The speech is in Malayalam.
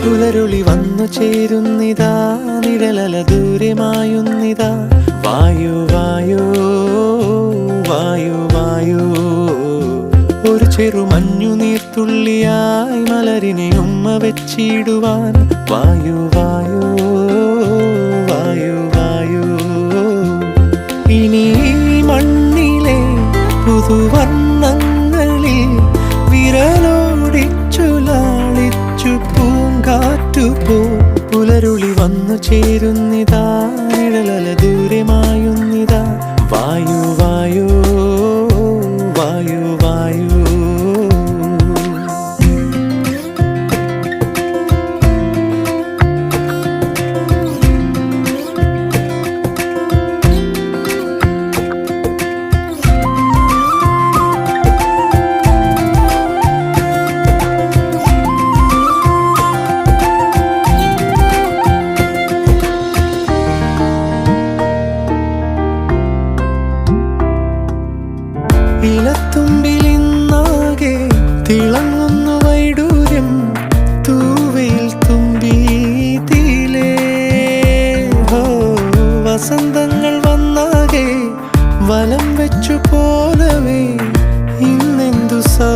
പുലരുളി വന്നു ചേരുന്നിതാ, നിഴലല ദൂരെ മായുന്നിതാ. വായു വായു വായു വായു, ഒരു ചെറു മഞ്ഞു നീർത്തുള്ളിയായി മലരിനെ ഉമ്മ വെച്ചിടുവാൻ. വായു വായു വായു വായു, ഇനി മണ്ണിലെ പുതുവർണ്ണങ്ങളിൽ വിരലോടിച്ചു ലാളിച്ചു പൂങ്കാറ്റുപോ. പുലരുളി വന്നു ചേരുന്നിതാ, നിഴലല ദൂരെ മായുന്നിതാ. വായു വായു വായു വായു. ഇലത്തുമ്പിലിന്നാകെ തിളങ്ങുന്നു വൈഡൂര്യം, തൂവയിൽ തുമ്പീതിലേ. വസന്തങ്ങൾ വന്നാകെ വലം വെച്ചു പോലവേ ഇന്നെന്തു സൗ